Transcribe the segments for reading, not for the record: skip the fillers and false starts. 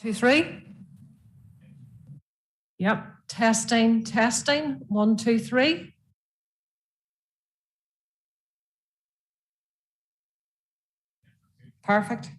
2, 3. Yep. Testing, testing. 1, 2, 3. Perfect.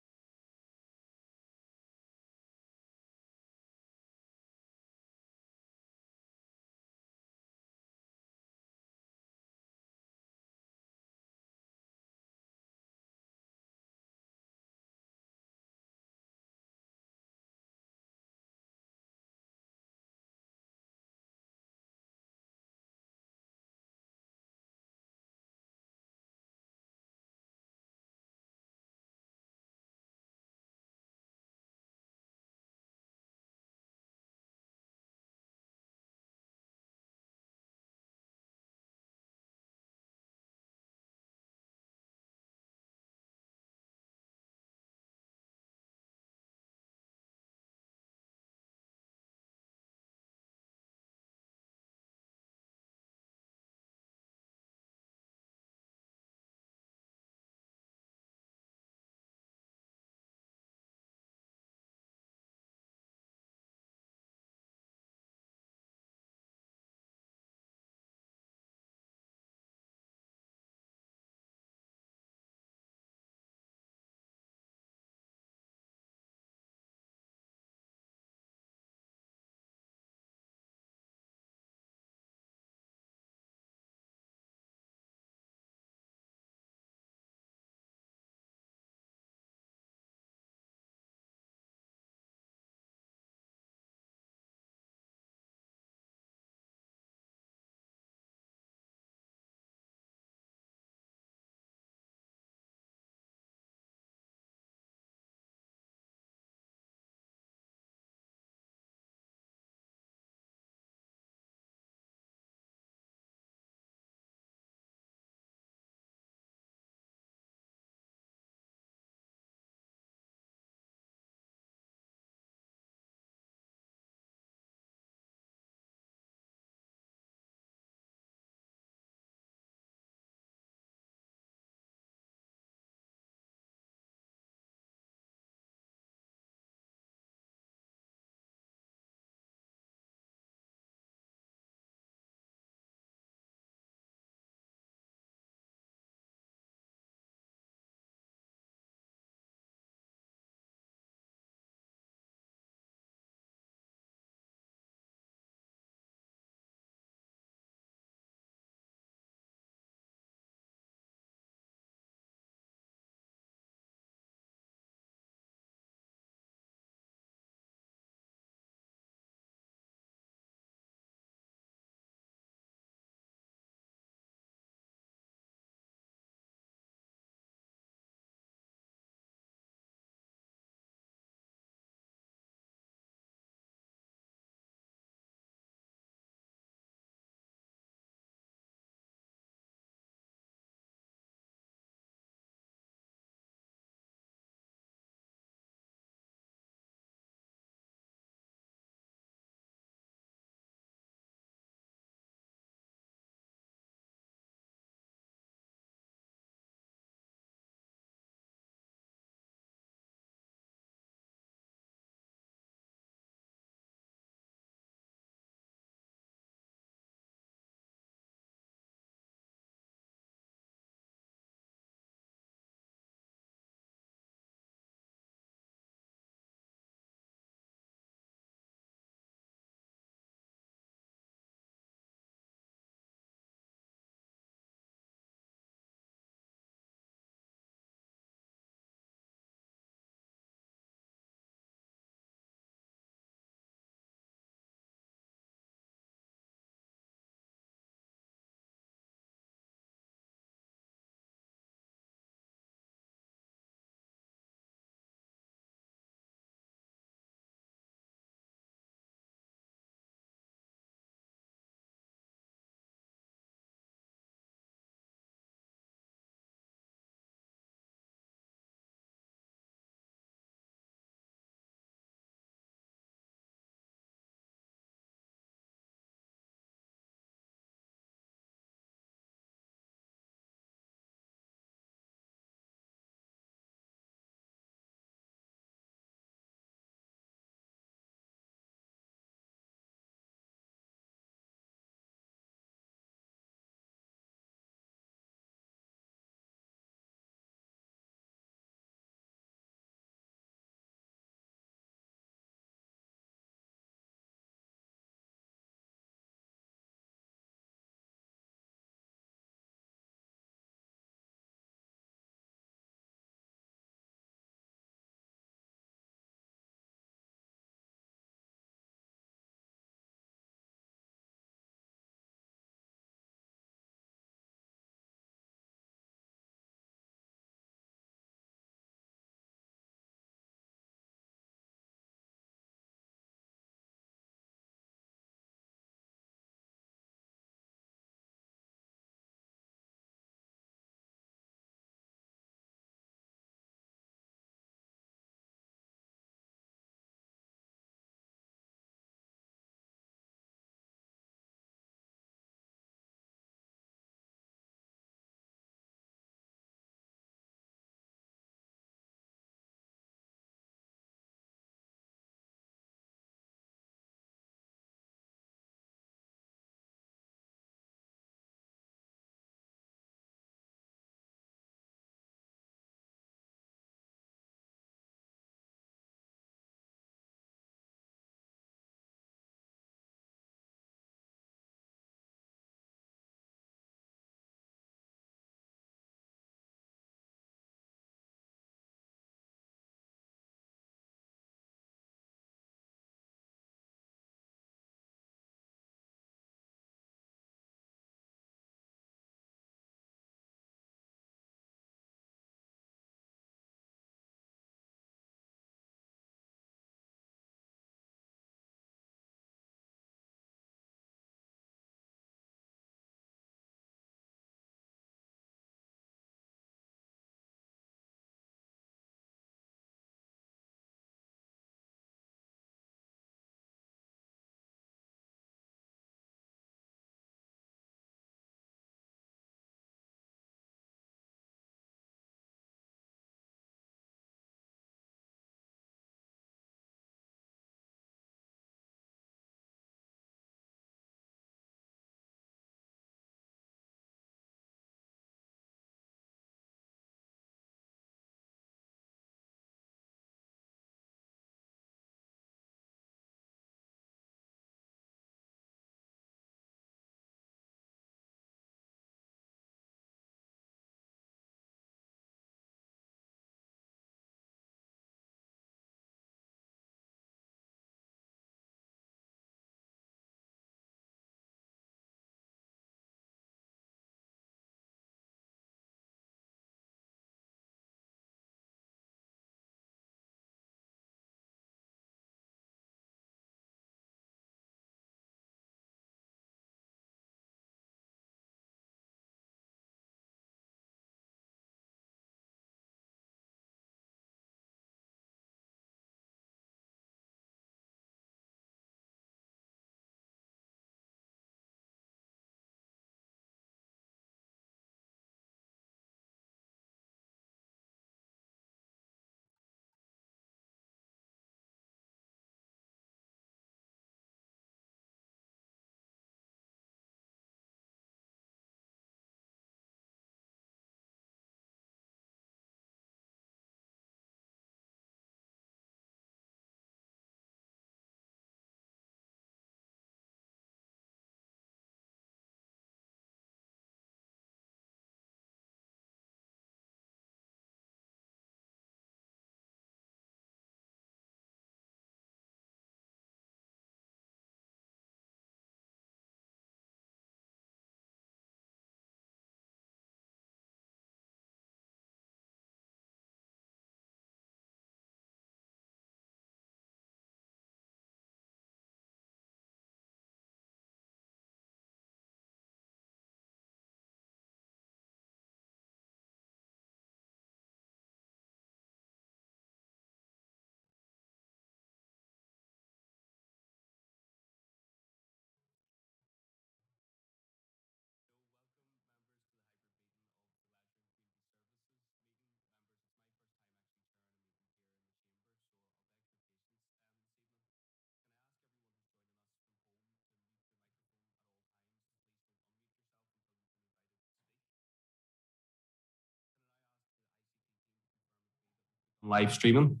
live streaming.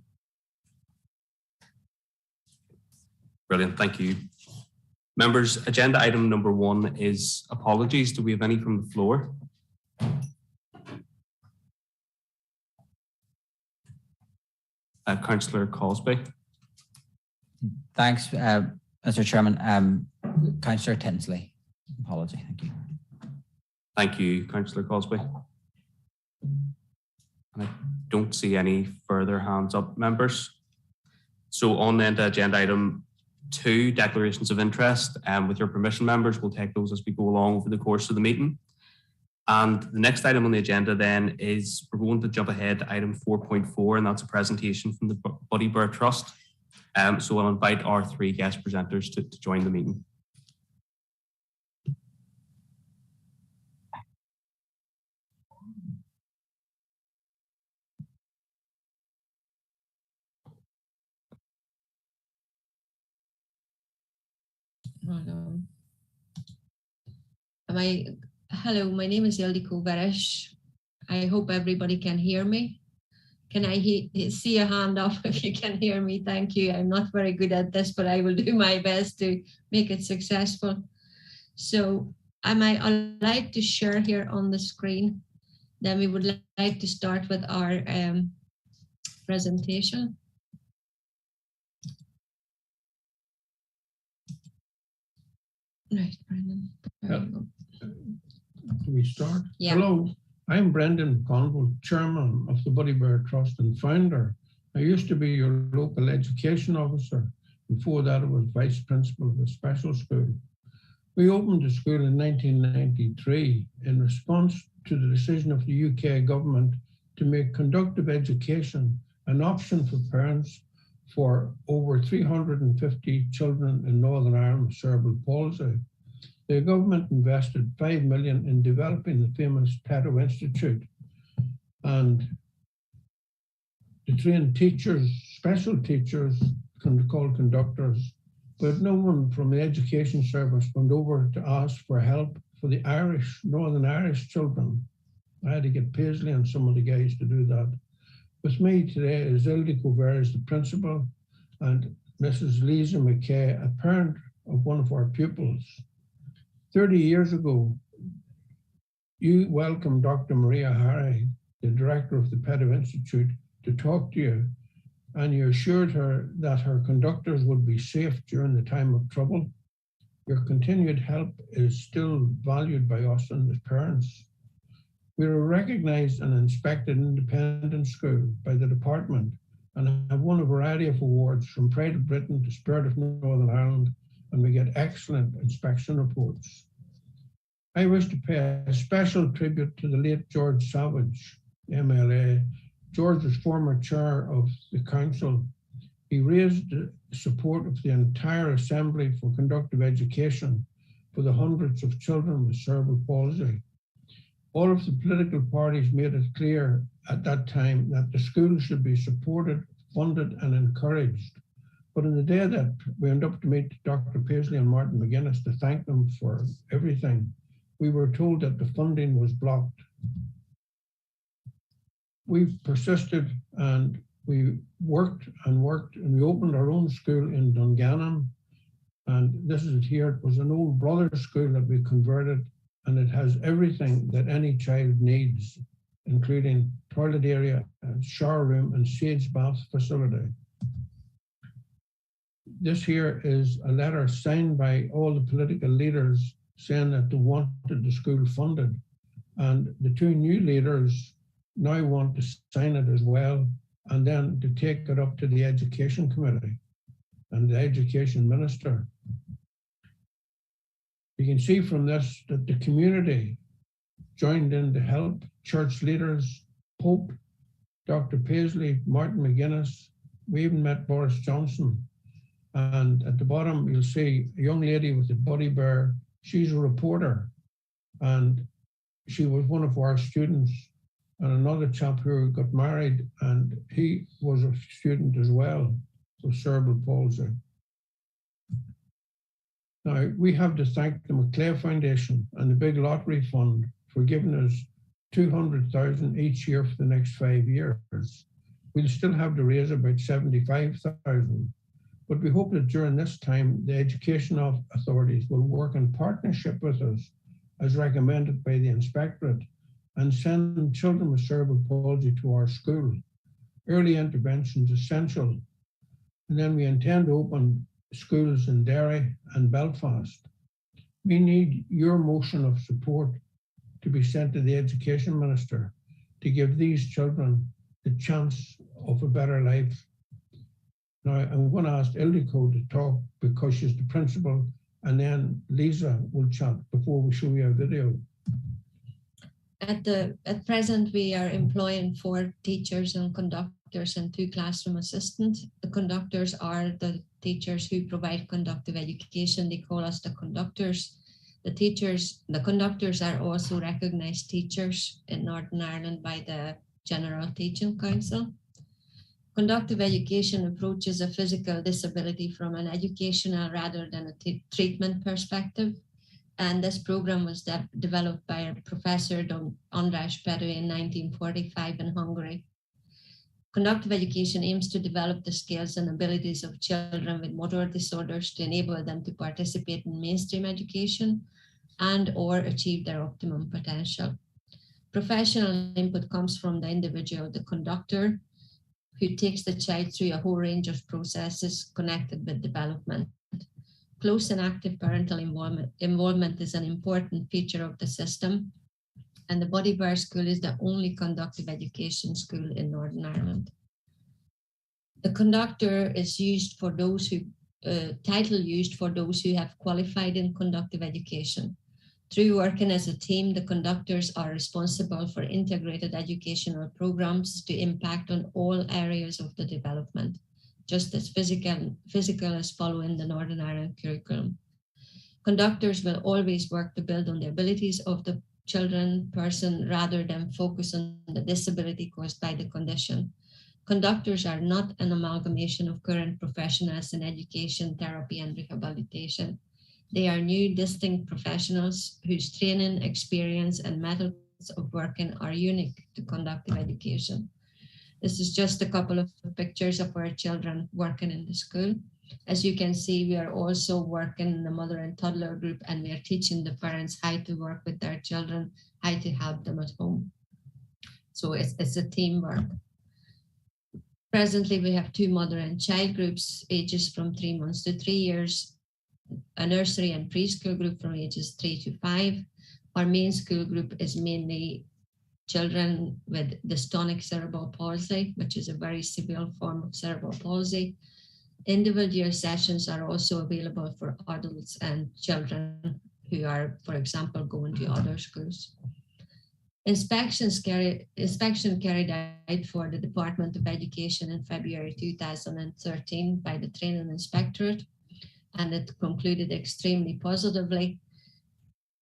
Brilliant, thank you. Members, agenda item number 1 is apologies. Do we have any from the floor? Councillor Cosby. Thanks, Mr. Chairman. Councillor Tinsley. Apology, thank you. Thank you, Councillor Cosby. And I don't see any further hands up, members. So on then to agenda item 2, declarations of interest. With your permission, members, we'll take those as we go along over the course of the meeting. And the next item on the agenda then is we're going to jump ahead to item 4.4, and that's a presentation from the Borough Trust. So I'll invite our 3 guest presenters to join the meeting. Hello, my name is Ildiko Verish. I hope everybody can hear me. Can I see a hand up if you can hear me? Thank you. I'm not very good at this, but I will do my best to make it successful. So am I allowed to share here on the screen? Then we would like to start with our presentation. Right, Brendan. Can we start? Yeah. Hello, I'm Brendan Conville, Chairman of the Borough Trust and founder. I used to be your local education officer. Before that, I was Vice Principal of a special school. We opened the school in 1993 in response to the decision of the UK government to make conductive education an option for parents for over 350 children in Northern Ireland with cerebral palsy. The government invested $5 million in developing the famous Pedo Institute and to train teachers, special teachers, called conductors, but no one from the education service went over to ask for help for the Irish, Northern Irish children. I had to get Paisley and some of the guys to do that. With me today is Ildiko Verish, the principal, and Mrs. Lisa McKay, a parent of one of our pupils. 30 years ago, you welcomed Dr. Maria Harry, the director of the Pedo Institute, to talk to you, and you assured her that her conductors would be safe during the time of trouble. Your continued help is still valued by us and the parents. We were recognized and inspected independent school by the department and have won a variety of awards from Pride of Britain to Spirit of Northern Ireland, and we get excellent inspection reports. I wish to pay a special tribute to the late George Savage, MLA. George was former chair of the council. He raised the support of the entire assembly for conductive education for the hundreds of children with cerebral palsy. All of the political parties made it clear at that time that the school should be supported, funded, and encouraged. But in the day that we went up to meet Dr. Paisley and Martin McGuinness to thank them for everything, we were told that the funding was blocked. We persisted and we worked and we opened our own school in Dungannon. And this is it here. It was an old brother school that we converted, and it has everything that any child needs, including toilet area, and shower room, and sage bath facility. This here is a letter signed by all the political leaders saying that they wanted the school funded. And the 2 new leaders now want to sign it as well, and then to take it up to the Education Committee and the Education Minister. You can see from this that the community joined in to help, church leaders, Pope, Dr. Paisley, Martin McGuinness. We even met Boris Johnson. And at the bottom, you'll see a young lady with a buddy bear. She's a reporter, and she was one of our students. And another chap who got married, and he was a student as well with cerebral palsy. Now, we have to thank the McClay Foundation and the Big Lottery Fund for giving us $200,000 each year for the next 5 years. we'll still have to raise about 75,000. But we hope that during this time, the education authorities will work in partnership with us, as recommended by the inspectorate, and send children with cerebral palsy to our school. Early intervention is essential. And then we intend to open schools in Derry and Belfast. We need your motion of support to be sent to the Education Minister to give these children the chance of a better life. Now, I'm going to ask Ildiko to talk because she's the principal, and then Lisa will chat before we show you a video. At present, we are employing 4 teachers and conductors and 2 classroom assistants. The conductors are the teachers who provide conductive education. They call us the conductors. The conductors are also recognized teachers in Northern Ireland by the General Teaching Council. Conductive education approaches a physical disability from an educational rather than a treatment perspective. And this program was developed by Professor András Pedő in 1945 in Hungary. Conductive education aims to develop the skills and abilities of children with motor disorders to enable them to participate in mainstream education and or achieve their optimum potential. Professional input comes from the individual, the conductor, who takes the child through a whole range of processes connected with development. Close and active parental involvement is an important feature of the system, and the Bodybear School is the only conductive education school in Northern Ireland. The conductor is used for those who, title used for those who have qualified in conductive education. Through working as a team, the conductors are responsible for integrated educational programs to impact on all areas of the development, just as physical as following the Northern Ireland curriculum. Conductors will always work to build on the abilities of the person rather than focus on the disability caused by the condition. Conductors are not an amalgamation of current professionals in education, therapy, and rehabilitation. They are new, distinct professionals whose training, experience, and methods of working are unique to conductive education. This is just a couple of pictures of our children working in the school. As you can see, we are also working in the mother and toddler group, and we are teaching the parents how to work with their children, how to help them at home. So it's a teamwork. Presently, we have 2 mother and child groups, ages from 3 months to 3 years, a nursery and preschool group from ages 3 to 5. Our main school group is mainly children with dystonic cerebral palsy, which is a very severe form of cerebral palsy. Individual sessions are also available for adults and children who are, for example, going to other schools. Inspection carried out for the Department of Education in February 2013 by the Training Inspectorate, and it concluded extremely positively.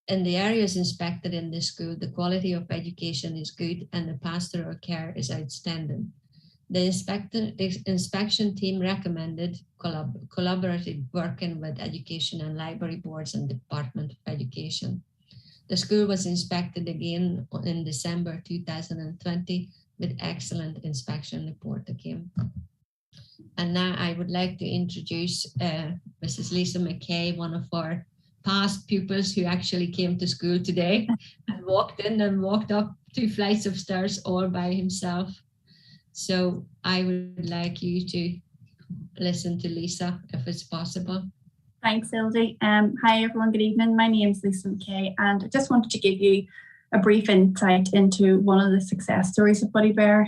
In the areas inspected in this school, the quality of education is good and the pastoral care is outstanding. The inspection team recommended collaborative working with education and library boards and Department of Education. The school was inspected again in December 2020 with excellent inspection report again. And now I would like to introduce Mrs. Lisa McKay, one of our past pupils who actually came to school today and walked in and walked up 2 flights of stairs all by himself. So I would like you to listen to Lisa if it's possible. Thanks, Ildi. Hi everyone, good evening. My name is Lisa McKay and I just wanted to give you a brief insight into one of the success stories of Bodybear.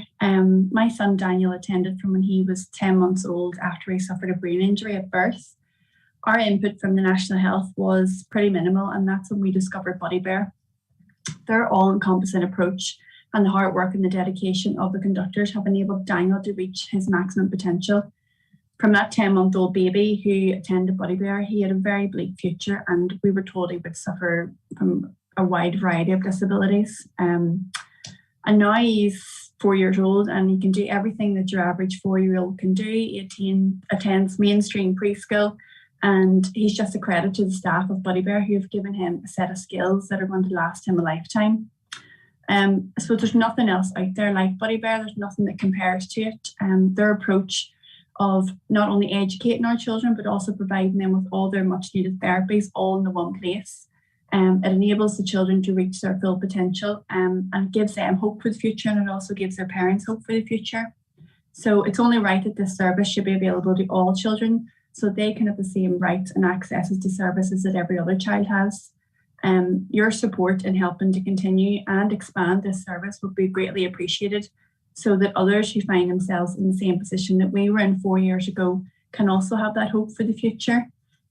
My son Daniel attended from when he was 10 months old after he suffered a brain injury at birth. Our input from the National Health was pretty minimal, and that's when we discovered Bodybear. Their all-encompassing approach and the hard work and the dedication of the conductors have enabled Daniel to reach his maximum potential. From that 10-month-old baby who attended Bodybear, he had a very bleak future, and we were told he would suffer from a wide variety of disabilities. And now he's 4 years old and he can do everything that your average 4-year-old can do. He attends mainstream preschool, and he's just a credit to the staff of Bodybear who have given him a set of skills that are going to last him a lifetime. So there's nothing else out there like Buddy Bear. There's nothing that compares to it. Their approach of not only educating our children, but also providing them with all their much needed therapies all in the one place. It enables the children to reach their full potential, and it gives them hope for the future, and it also gives their parents hope for the future. So it's only right that this service should be available to all children so they can have the same rights and accesses to services that every other child has. Your support in helping to continue and expand this service would be greatly appreciated so that others who find themselves in the same position that we were in 4 years ago can also have that hope for the future.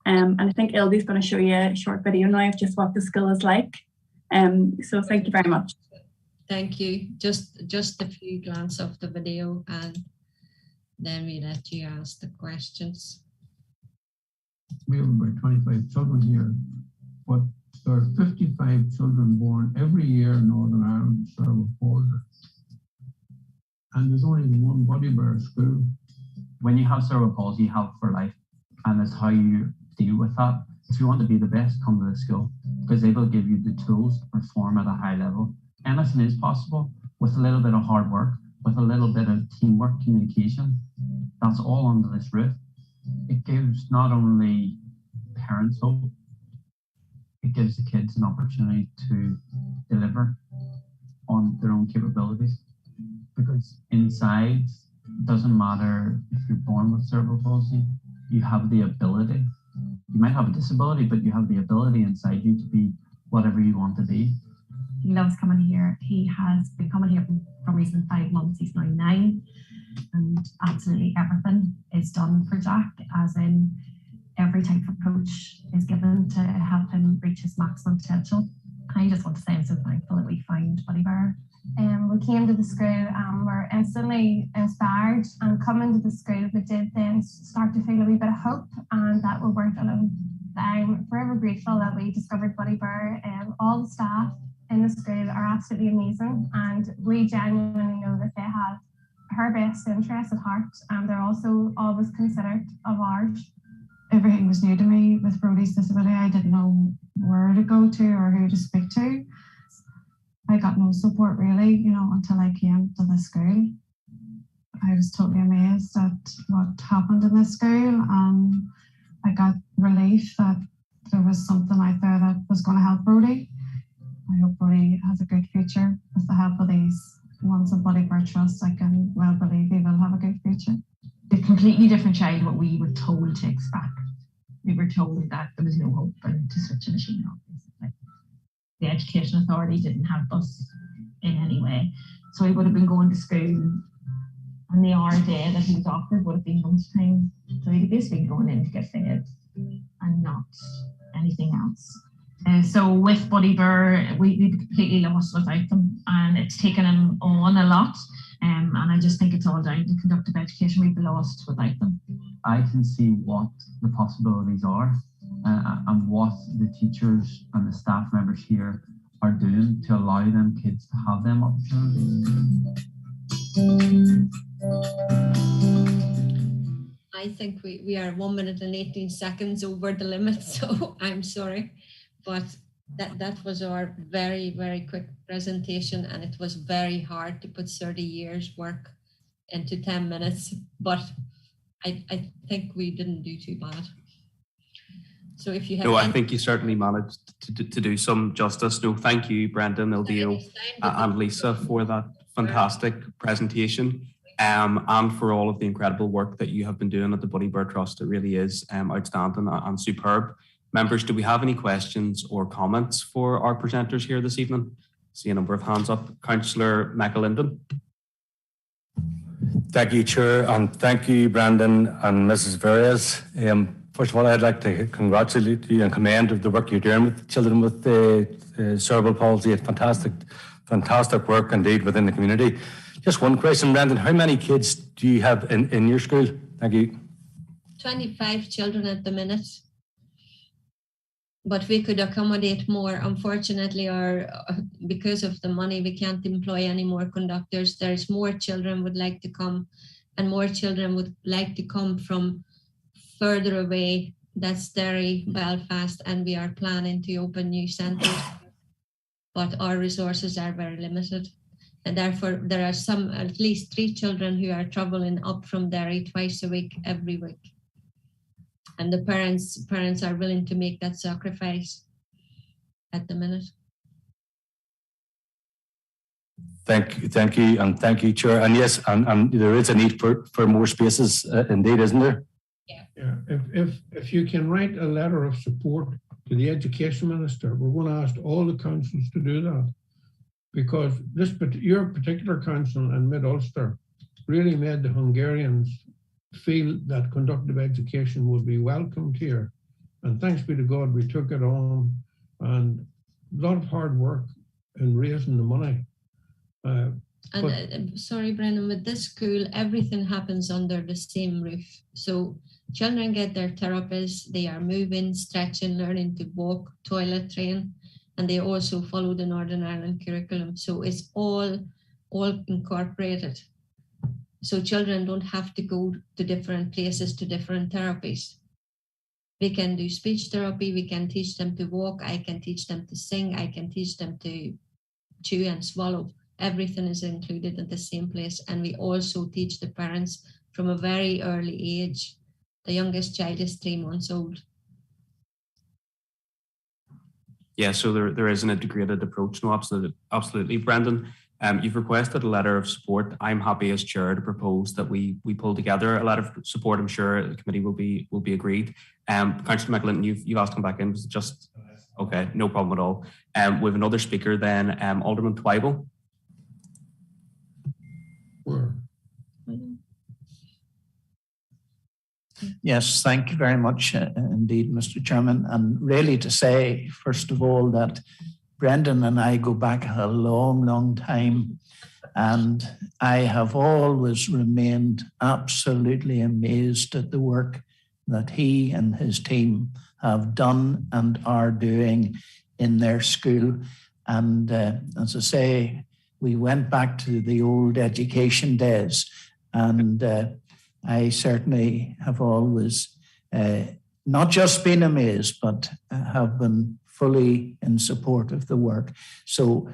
And I think Ildy's going to show you a short video now of just what the school is like. So thank you very much. Thank you. Just a few glance of the video, and then we let you ask the questions. We have about 25 children here, but there are 55 children born every year in Northern Ireland cerebral palsy. And there's only one Buddy Bear school. When you have cerebral palsy, you have it for life, and it's how you deal with that. If you want to be the best, come to the school, because they will give you the tools to perform at a high level. Anything is possible with a little bit of hard work, with a little bit of teamwork, communication. That's all under this roof. It gives not only parents hope, it gives the kids an opportunity to deliver on their own capabilities. Because inside, it doesn't matter if you're born with cerebral palsy, you have the ability. You might have a disability, but you have the ability inside you to be whatever you want to be. He loves coming here. He has been coming here for probably since 5 months. He's now 9, and absolutely everything is done for Jack, as in every type of approach is given to help him reach his maximum potential. I just want to say I'm so thankful that we found Buddy Bear. We came to the school and were instantly inspired, and coming to the school we did then start to feel a wee bit of hope and that we weren't alone. I'm forever grateful that we discovered Buddy Bear. All the staff in the school are absolutely amazing, and we genuinely know that they have her best interests at heart, and they're also always considerate of ours. Everything was new to me with Brodie's disability. I didn't know where to go to or who to speak to. I got no support really, until I came to the school. I was totally amazed at what happened in this school, and I got relief that there was something out there that was going to help Brodie. I hope Brodie has a good future with the help of these ones of Buddy Bear Trust. I can well believe he will have a good future. A completely different child to what we were told to expect. We were told that there was no hope and to switch a machine off, basically. The Education Authority didn't help us in any way. So he would have been going to school, and the hour a day that he was offered would have been lunchtime. So he'd basically been going in to get fed and not anything else. So with Buddy Bear, we completely lost without them, and it's taken him on a lot. And I just think it's all down to conductive education. We've lost without them. I can see what the possibilities are and what the teachers and the staff members here are doing to allow them kids to have them opportunities. I think we are 1 minute and 18 seconds over the limit, so I'm sorry. But that was our very, very quick presentation, and it was very hard to put 30 years work into 10 minutes, but I think we didn't do too bad. So if you have I think you certainly managed to do some justice. No, thank you, Brendan, Ildeo, and Lisa for that fantastic presentation, and for all of the incredible work that you have been doing at the Buddy Bear Trust. It really is outstanding and superb. Members, do we have any questions or comments for our presenters here this evening? I see a number of hands up. Councillor McAlinden. Thank you, Chair, and thank you, Brandon and Mrs. Varias. First of all, I'd like to congratulate you and commend the work you're doing with children with cerebral palsy. It's fantastic work indeed within the community. Just one question, Brandon. How many kids do you have in your school? Thank you. 25 children at the minute. But we could accommodate more. Unfortunately, because of the money, we can't employ any more conductors. There's more children would like to come, and more children would like to come from further away. That's Derry, Belfast, and we are planning to open new centres. but our resources are very limited. And therefore, there are at least 3 children who are traveling up from Derry twice a week, every week. And the parents are willing to make that sacrifice at the minute. Thank you, and thank you, Chair. And yes, and there is a need for more spaces, indeed, isn't there? Yeah. If you can write a letter of support to the Education Minister, we're going to ask all the councils to do that, because your particular council in Mid-Ulster really made the Hungarians feel that conductive education would be welcomed here. And thanks be to God, we took it on, and a lot of hard work in raising the money. Sorry, Brendan, with this school, everything happens under the same roof. So children get their therapists, they are moving, stretching, learning to walk, toilet train, and they also follow the Northern Ireland curriculum. So it's all incorporated. So children don't have to go to different places to different therapies. We can do speech therapy, we can teach them to walk, I can teach them to sing, I can teach them to chew and swallow. Everything is included in the same place. And we also teach the parents from a very early age. The youngest child is 3 months old. Yeah, so there is an integrated approach. No, absolutely. Brendan, you've requested a letter of support. I'm happy as chair to propose that we pull together a letter of support. I'm sure the committee will be agreed. Councillor McLinton, you've asked to come back in. Was it just okay? No problem at all. We have another speaker then, Alderman Twyble. Yes, thank you very much indeed, Mr. Chairman. And really to say, first of all, that Brendan and I go back a long, long time. And I have always remained absolutely amazed at the work that he and his team have done and are doing in their school. And as I say, we went back to the old education days, and I certainly have always not just been amazed, but have been fully in support of the work. So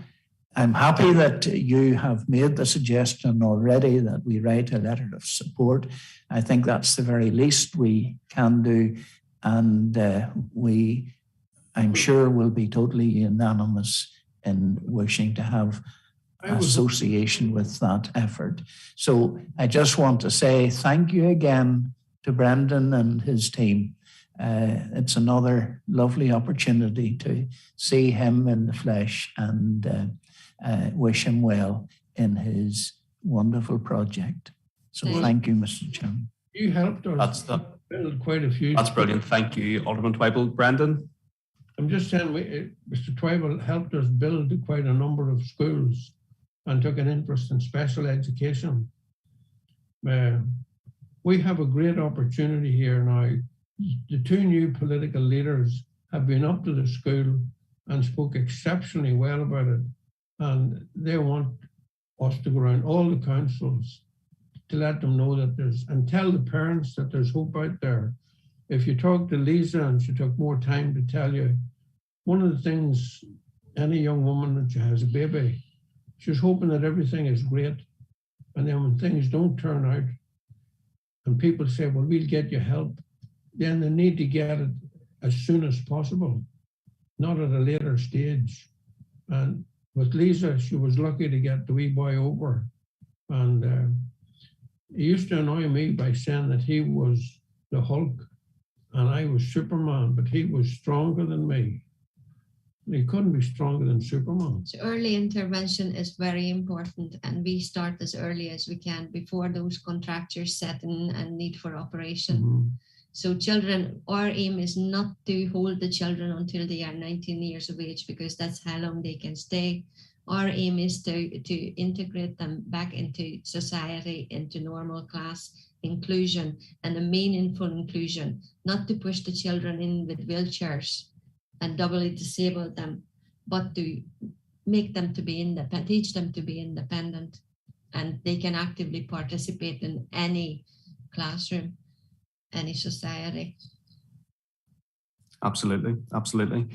I'm happy that you have made the suggestion already that we write a letter of support. I think that's the very least we can do, and I'm sure will be totally unanimous in wishing to have association with that effort. So I just want to say thank you again to Brendan and his team. It's another lovely opportunity to see him in the flesh and wish him well in his wonderful project. So thank you, Mr. Chairman. You helped us build quite a few. That's brilliant. Thank you, Alderman Twyble. Brendan? I'm just saying, Mr. Twyble helped us build quite a number of schools and took an interest in special education. We have a great opportunity here now. The 2 new political leaders have been up to the school and spoke exceptionally well about it. And they want us to go around all the councils to let them know that and tell the parents that there's hope out there. If you talk to Lisa, and she took more time to tell you, one of the things, any young woman that has a baby, she's hoping that everything is great. And then when things don't turn out and people say, well, we'll get you help, then they need to get it as soon as possible, not at a later stage. And with Lisa, she was lucky to get the wee boy over. And he used to annoy me by saying that he was the Hulk and I was Superman, but he was stronger than me. He couldn't be stronger than Superman. So early intervention is very important, and we start as early as we can before those contractures set in and need for operation. Mm-hmm. So children, our aim is not to hold the children until they are 19 years of age, because that's how long they can stay. Our aim is to integrate them back into society, into normal class inclusion, and a meaningful inclusion, not to push the children in with wheelchairs and doubly disable them, but to make them to be independent, teach them to be independent, and they can actively participate in any classroom, any society. Absolutely, absolutely.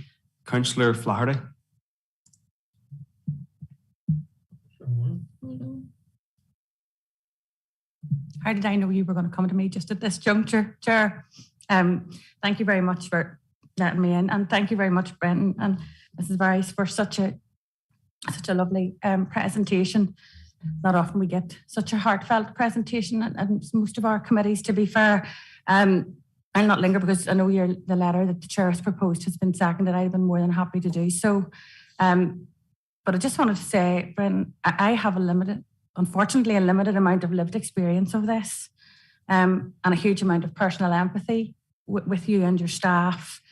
Councillor Flaherty. How did I know you were going to come to me just at this juncture, Chair? Thank you very much for letting me in, and thank you very much, Brendan and Mrs. Varys, for such a lovely presentation. Not often we get such a heartfelt presentation, and most of our committees, to be fair. I'll not linger because I know the letter that the Chair has proposed has been seconded. I've been more than happy to do so. But I just wanted to say, Brendan, I have unfortunately a limited amount of lived experience of this, and a huge amount of personal empathy with you and your staff.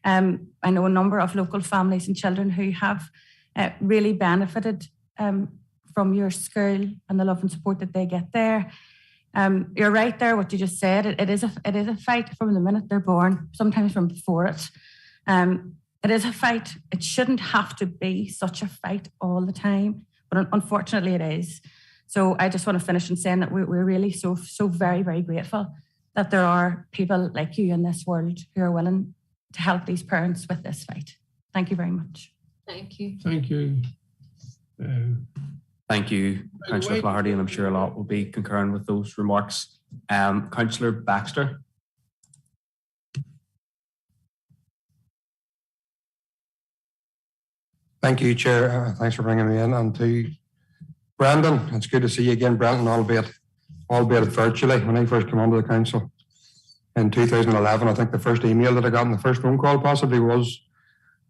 I know a number of local families and children who have really benefited from your school and the love and support that they get there. You're right there, what you just said. It is a fight from the minute they're born, sometimes from before it. It is a fight. It shouldn't have to be such a fight all the time, but unfortunately it is. So I just want to finish in saying that we're really so very, very grateful that there are people like you in this world who are willing to help these parents with this fight. Thank you very much. Thank you. Thank you. Thank you, Councillor Flaherty, and I'm sure a lot will be concurring with those remarks. Councillor Baxter. Thank you, Chair. Thanks for bringing me in. And to Brendan, it's good to see you again, Brendan, albeit virtually. When I first came onto the council in 2011, I think the first email that I got and the first phone call possibly was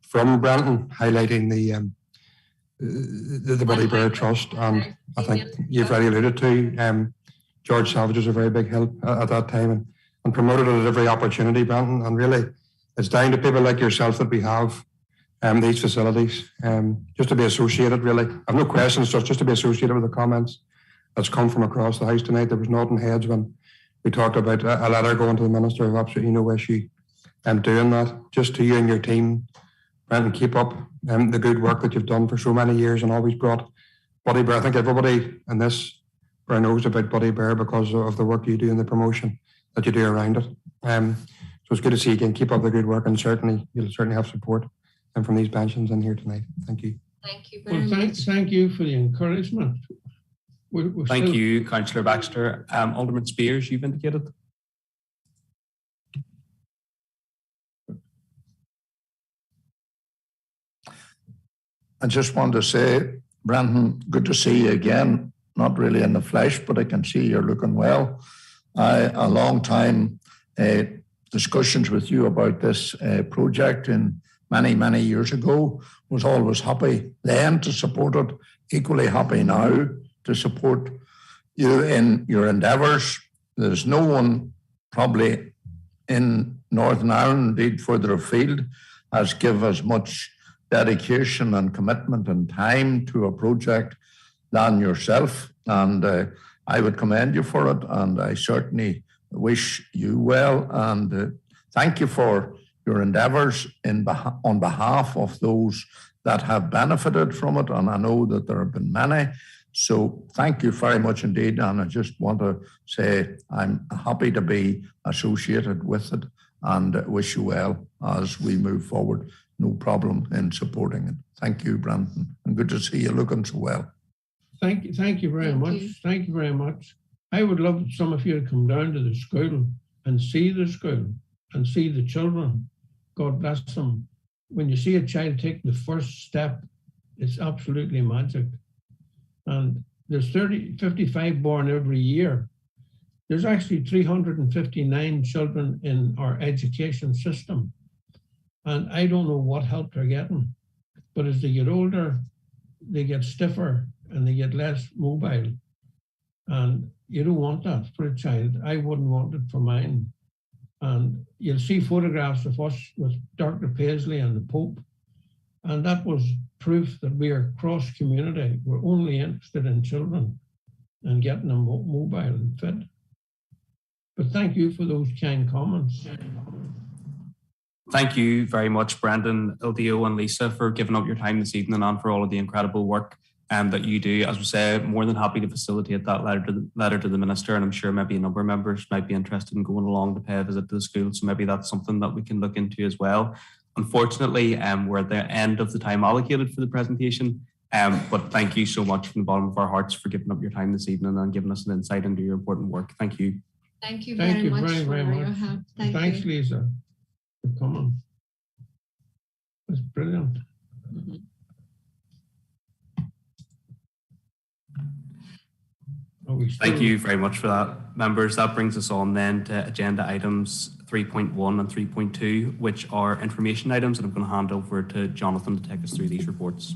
from Brendan highlighting the Buddy Bear Trust. And I think you've already alluded to George Savage was a very big help at that time and promoted it at every opportunity, Brendan. And really, it's down to people like yourself that we have these facilities, just to be associated, really. I've no questions, just to be associated with the comments that's come from across the House tonight. There was nodding heads when we talked about a letter going to the Minister. Of absolutely no issue doing that. Just to you and your team, Brendan, keep up the good work that you've done for so many years and always brought Buddy Bear. I think everybody in this Bear knows about Buddy Bear because of the work you do and the promotion that you do around it. So it's good to see you again. Keep up the good work, and you'll certainly have support from these pensions in here tonight. Thank you. Thank you very much. Thank you for the encouragement. Thank you, Councillor Baxter. Alderman Spears, you've indicated. I just want to say, Brendan, good to see you again. Not really in the flesh, but I can see you're looking well. A long time discussions with you about this project in many years ago. Was always happy then to support it, equally happy now to support you in your endeavours. There's no one probably in Northern Ireland, indeed further afield, has given as much dedication and commitment and time to a project than yourself. And I would commend you for it, and I certainly wish you well. And thank you for your endeavours on behalf of those that have benefited from it, and I know that there have been many. So thank you very much indeed, and I just want to say I'm happy to be associated with it and wish you well as we move forward. No problem in supporting it. Thank you, Brendan, and good to see you looking so well. Thank you very much. Thank you very much. I would love some of you to come down to the school and see the school and see the children. God bless them. When you see a child take the first step, it's absolutely magic. And there's 55 born every year. There's actually 359 children in our education system. And I don't know what help they're getting. But as they get older, they get stiffer and they get less mobile. And you don't want that for a child. I wouldn't want it for mine. And you'll see photographs of us with Dr. Paisley and the Pope. And that was proof that we are cross-community. We're only interested in children and getting them mobile and fit. But thank you for those kind comments. Thank you very much, Brendan, LDO and Lisa, for giving up your time this evening and for all of the incredible work that you do. As we say, more than happy to facilitate that letter to the Minister, and I'm sure maybe a number of members might be interested in going along to pay a visit to the school, so maybe that's something that we can look into as well. Unfortunately, we're at the end of the time allocated for the presentation, But thank you so much from the bottom of our hearts for giving up your time this evening and giving us an insight into your important work. Thank you. Thank you Thank very you much very, for very your much. help. Thanks, Lisa, for coming. That's brilliant. Thank you very much for that, members. That brings us on then to agenda items 3.1 and 3.2, which are information items, and I'm going to hand over to Jonathan to take us through these reports.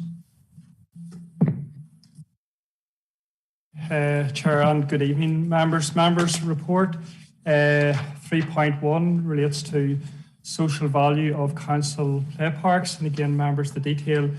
Chair, and good evening, members. Members report 3.1 relates to social value of council play parks, and again, members, the detail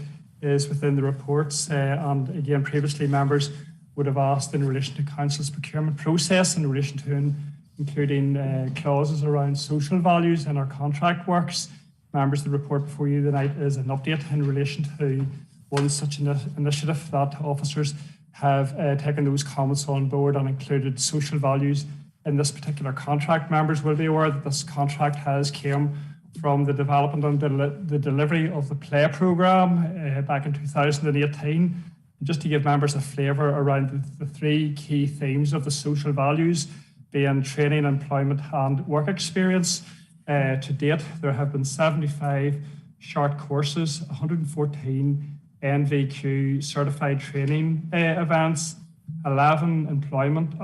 is within the reports, and again, previously members would have asked in relation to council's procurement process in relation to including clauses around social values in our contract works. Members, the report before you tonight is an update in relation to one such initiative that officers have taken those comments on board and included social values in this particular contract. Members will be aware that this contract has came from the development and the delivery of the play programme back in 2018. Just to give members a flavour around the three key themes of the social values, being training, employment and work experience. To date, there have been 75 short courses, 114 NVQ certified training events, 11 employment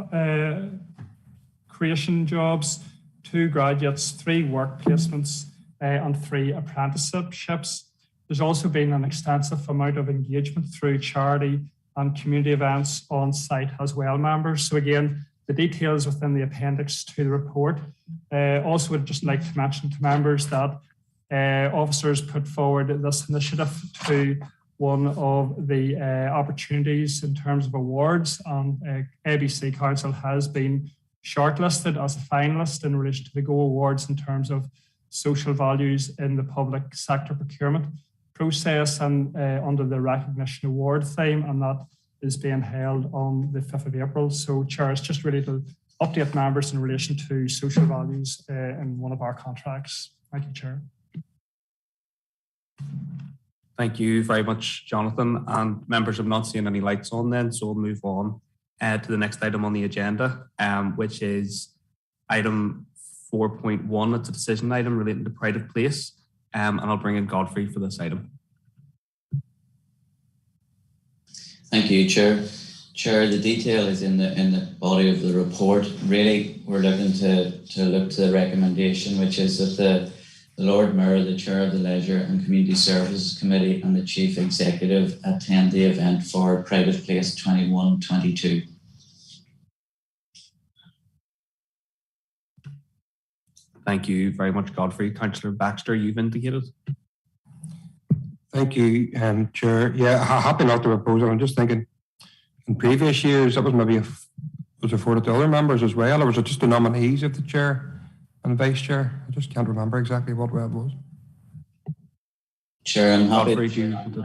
creation jobs, 2 graduates, 3 work placements and 3 apprenticeships. There's also been an extensive amount of engagement through charity and community events on site as well, members. So again, the details within the appendix to the report. Also would just like to mention to members that officers put forward this initiative to one of the opportunities in terms of awards, and ABC Council has been shortlisted as a finalist in relation to the GO Awards in terms of social values in the public sector procurement process and under the recognition award theme, and that is being held on the 5th of April. So, Chair, it's just really to update members in relation to social values in one of our contracts. Thank you, Chair. Thank you very much, Jonathan. And members have not seen any lights on then, so we'll move on to the next item on the agenda, which is item 4.1. It's a decision item relating to pride of place. And I'll bring in Godfrey for this item. Thank you, Chair. Chair, the detail is in the body of the report. Really, we're looking to look to the recommendation, which is that the Lord Mayor, the Chair of the Leisure and Community Services Committee and the Chief Executive attend the event for Private Place 21-22. Thank you very much, Godfrey. Councillor Baxter, you've indicated. Thank you, Chair. Yeah, happy not the proposal. I'm just thinking, in previous years, that was maybe was afforded to other members as well, or was it just the nominees of the Chair and Vice Chair? I just can't remember exactly what way it was. Chair, I'm happy.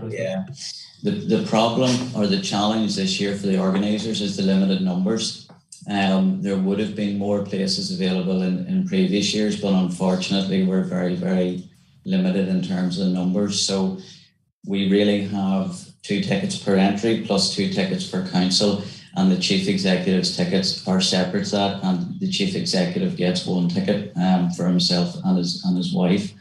Yeah. The problem or the challenge this year for the organisers is the limited numbers. There would have been more places available in previous years, but unfortunately we're very, very limited in terms of the numbers. So we really have 2 tickets per entry plus 2 tickets per council, and the Chief Executive's tickets are separate to that, and the Chief Executive gets 1 ticket for himself and his wife.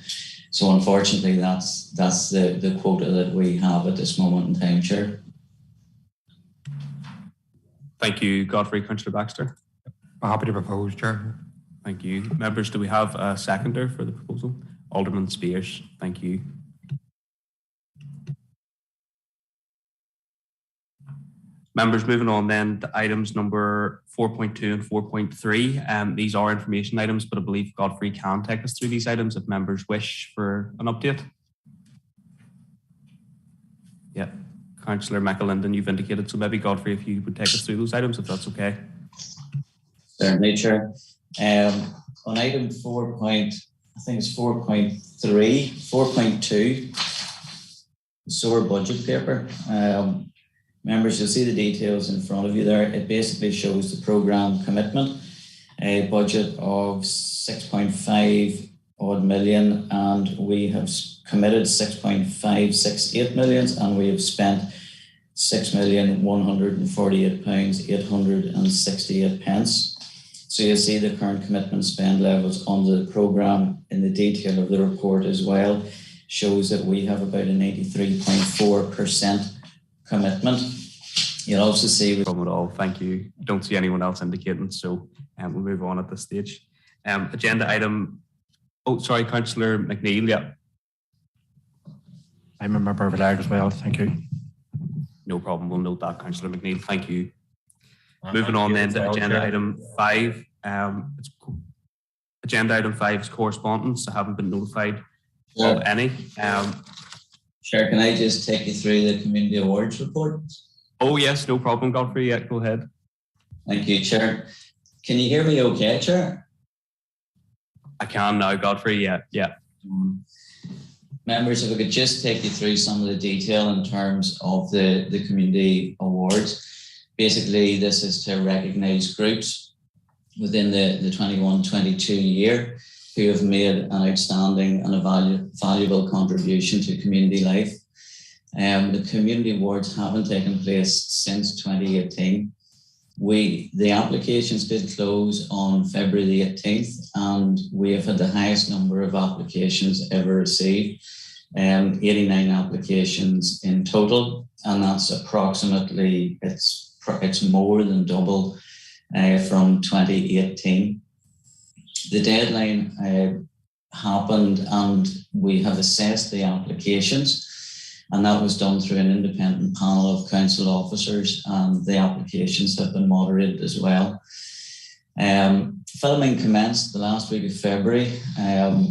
So unfortunately that's the quota that we have at this moment in time, Chair. Thank you, Godfrey. Councillor Baxter. I'm happy to propose, Chair. Thank you. Members, do we have a seconder for the proposal? Alderman Spears. Thank you. Members, moving on then to items number 4.2 and 4.3. These are information items, but I believe Godfrey can take us through these items if members wish for an update. Yeah. Councillor McAlinden, you've indicated, so maybe Godfrey, if you would take us through those items, if that's okay. Certainly, Chair. On item 4.2, sewer budget paper. Members, you'll see the details in front of you there. It basically shows the programme commitment, a budget of 6.5 odd million, and we have committed 6.568 million, and we have spent £6,148,868. So you'll see the current commitment spend levels under the programme in the detail of the report as well. Shows that we have about an 83.4% commitment. You'll also see... Problem at all. Thank you. Don't see anyone else indicating, so we'll move on at this stage. Agenda item... Oh, sorry, Councillor McNeill, yeah. I'm a member of the LAG as well, thank you. No problem, we'll note that, Councillor McNeill, thank you. Moving on then to agenda item 5. Agenda item 5 is correspondence. I haven't been notified of any. Chair, can I just take you through the Community Awards report? Oh yes, no problem, Godfrey, yeah, go ahead. Thank you, Chair. Can you hear me okay, Chair? I can now, Godfrey, yeah. Members, if I could just take you through some of the detail in terms of the Community Awards. Basically, this is to recognise groups within the 21-22 year who have made an outstanding and a valuable contribution to community life. The Community Awards haven't taken place since 2018. The applications did close on February the 18th, and we have had the highest number of applications ever received, 89 applications in total, and that's approximately, it's more than double from 2018. The deadline happened and we have assessed the applications, and that was done through an independent panel of council officers, and the applications have been moderated as well. Filming commenced the last week of February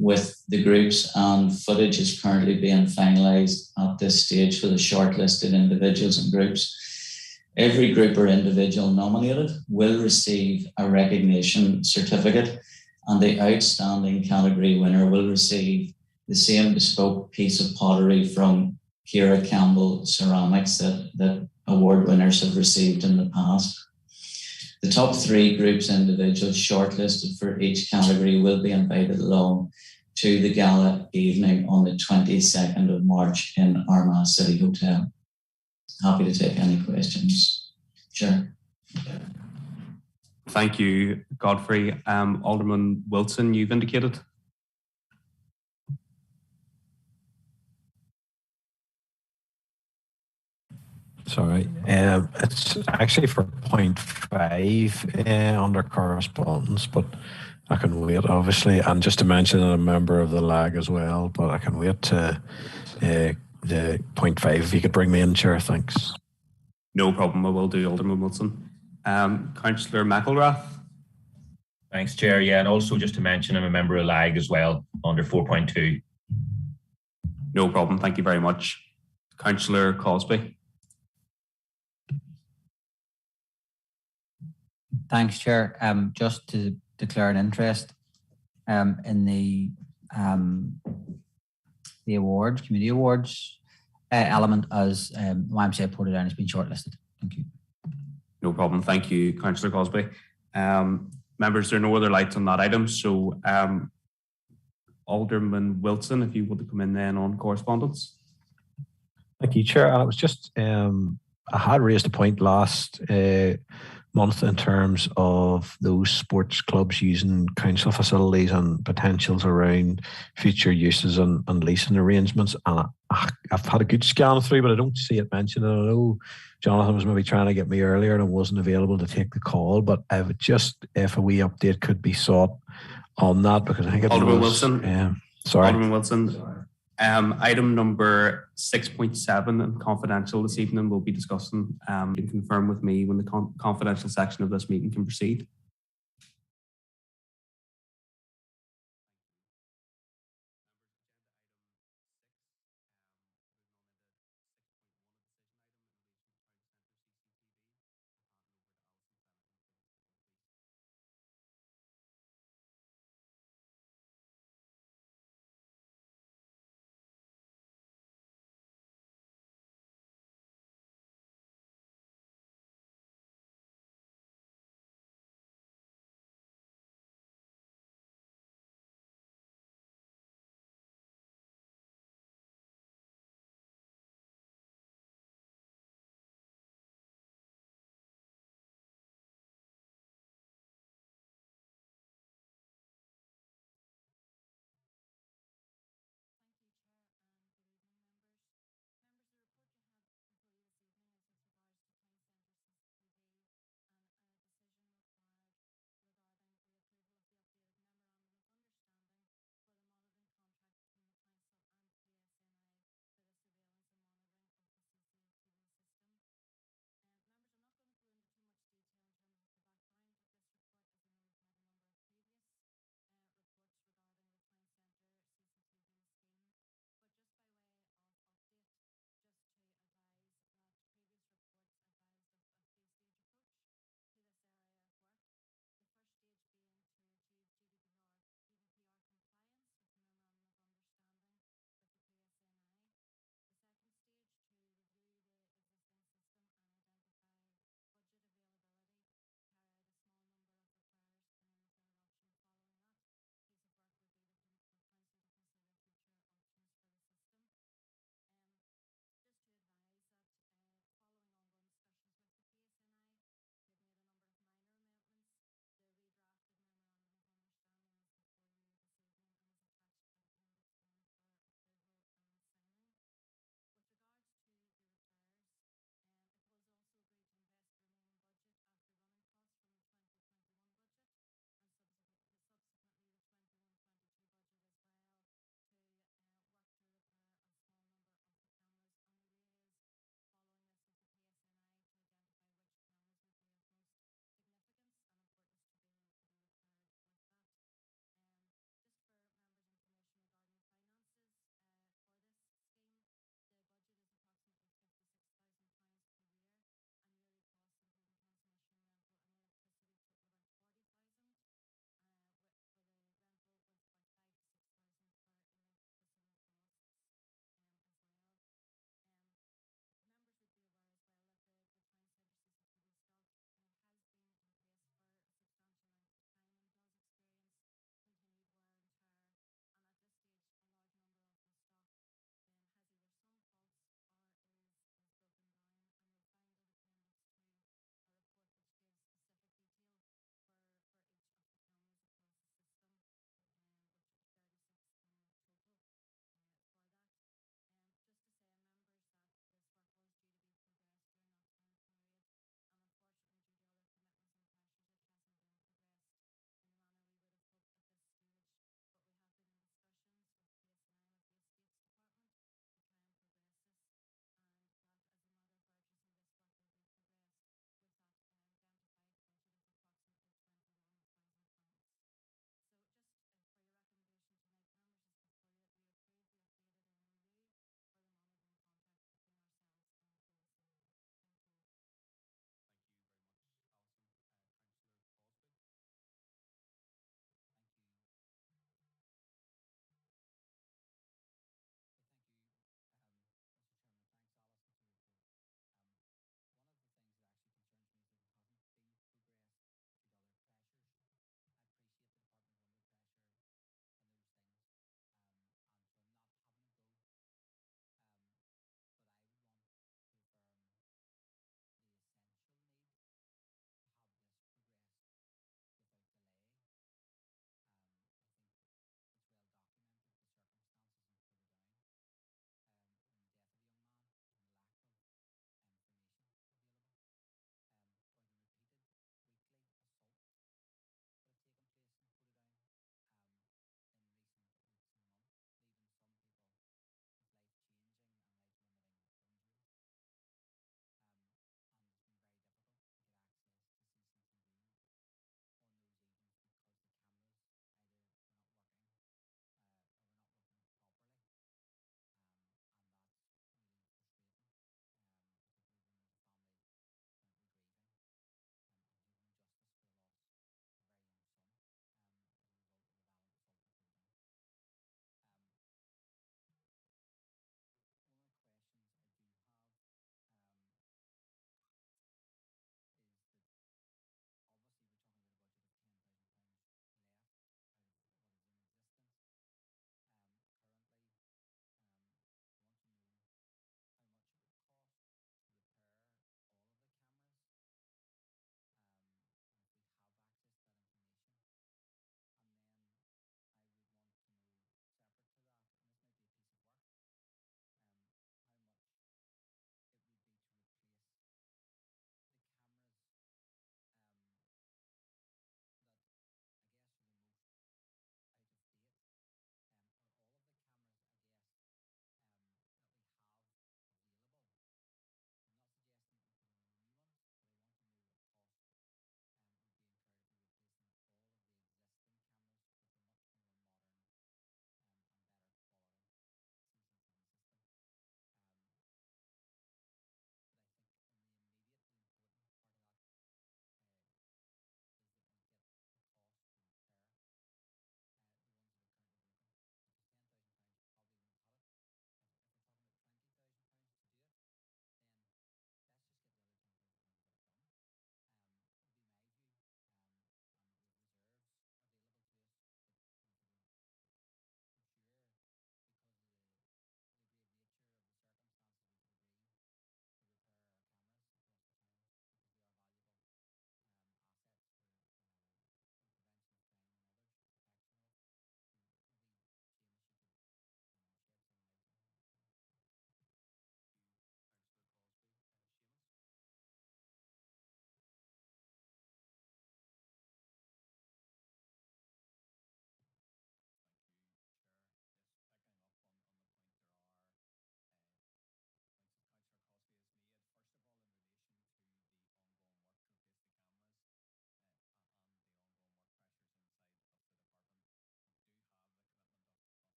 with the groups, and footage is currently being finalised at this stage for the shortlisted individuals and groups. Every group or individual nominated will receive a recognition certificate, and the outstanding category winner will receive the same bespoke piece of pottery from Ciara Campbell Ceramics that award winners have received in the past. The top 3 groups individuals shortlisted for each category will be invited along to the gala evening on the 22nd of March in Armagh City Hotel. Happy to take any questions. Sure. Thank you, Godfrey. Alderman Wilson, you've indicated. Sorry, it's actually for point 5 under correspondence, but I can wait, obviously. And just to mention, I'm a member of the LAG as well, but I can wait to the point 5. If you could bring me in, Chair, thanks. No problem, I will do, Alderman Wilson. Councillor McElrath. Thanks, Chair. Yeah, and also just to mention, I'm a member of LAG as well, under 4.2. No problem, thank you very much. Councillor Cosby. Thanks, Chair. Just to declare an interest in the awards, community awards element, as YMCA Portadown has been shortlisted. Thank you. No problem. Thank you, Councillor Cosby. Members, there are no other lights on that item. So Alderman Wilson, if you want to come in then on correspondence. Thank you, Chair. And it was just, I had raised a point last month in terms of those sports clubs using council facilities and potentials around future uses and leasing arrangements. And I've had a good scan through, but I don't see it mentioned. And I know Jonathan was maybe trying to get me earlier and I wasn't available to take the call, but I would just, if a wee update could be sought on that, because I think it Alderman was... Wilson. Sorry. Alderman Wilson. Item number 6.7 and confidential this evening will be discussing. You can confirm with me when the confidential section of this meeting can proceed.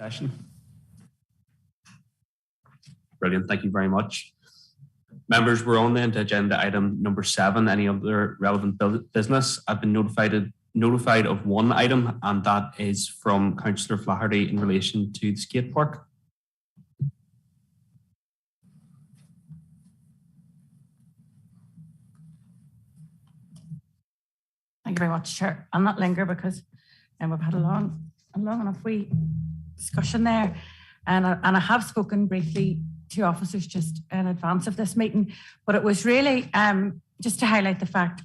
session. Brilliant, thank you very much. Members, we're on then to agenda item number 7, any other relevant business. I've been notified of one item, and that is from Councillor Flaherty in relation to the skate park. Thank you very much, Chair. I'll not linger because we've had a long enough discussion there, and I have spoken briefly to officers just in advance of this meeting, but it was really just to highlight the fact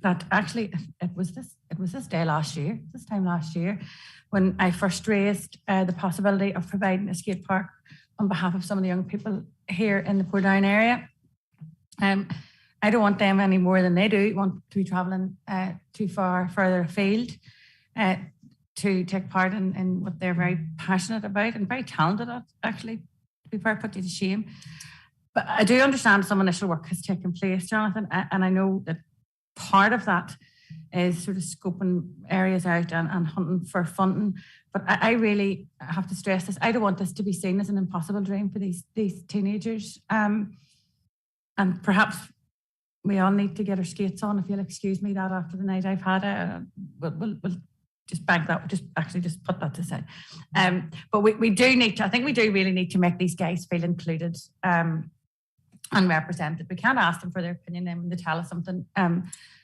that actually it was this time last year, when I first raised the possibility of providing a skate park on behalf of some of the young people here in the Portadown area. I don't want them any more than they do want to be travelling too far further afield to take part in what they're very passionate about and very talented at, actually. To be fair, put you to shame. But I do understand some initial work has taken place, Jonathan, and I know that part of that is sort of scoping areas out and hunting for funding. But I really have to stress this. I don't want this to be seen as an impossible dream for these teenagers. And perhaps we all need to get our skates on, if you'll excuse me that after the night I've had. We'll just bank that, just put that to side. But we do need to, I think we do really need to make these guys feel included and represented. We can't ask them for their opinion, and when they tell us something,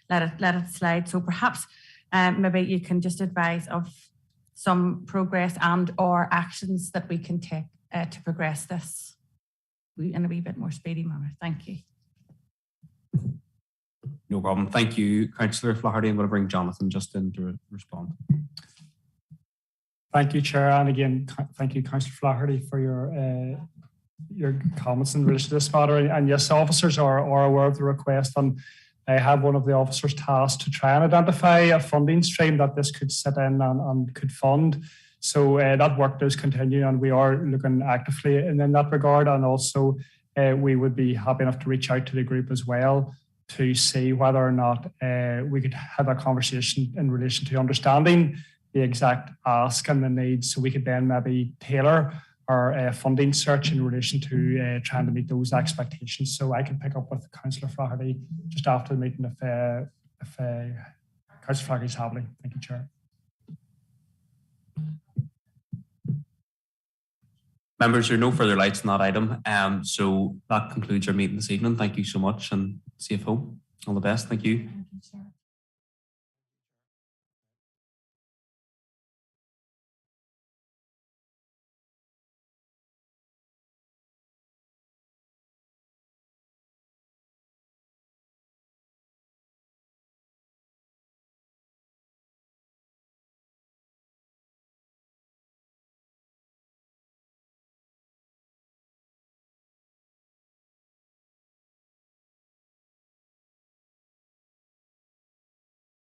let it slide. So perhaps maybe you can just advise of some progress and or actions that we can take to progress this in a wee bit more speedy manner. Thank you. No problem. Thank you, Councillor Flaherty. I'm going to bring Jonathan just in to respond. Thank you, Chair. And again, thank you, Councillor Flaherty, for your comments in relation to this matter. And yes, officers are aware of the request, and I have one of the officers tasked to try and identify a funding stream that this could sit in and could fund. So that work does continue, and we are looking actively in that regard. And also we would be happy enough to reach out to the group as well to see whether or not we could have a conversation in relation to understanding the exact ask and the needs, so we could then maybe tailor our funding search in relation to trying to meet those expectations. So I can pick up with Councillor Flaherty just after the meeting if Councillor Flaherty is happy. Thank you, Chair. Members, there are no further lights on that item. So that concludes our meeting this evening. Thank you so much and safe home. All the best. Thank you.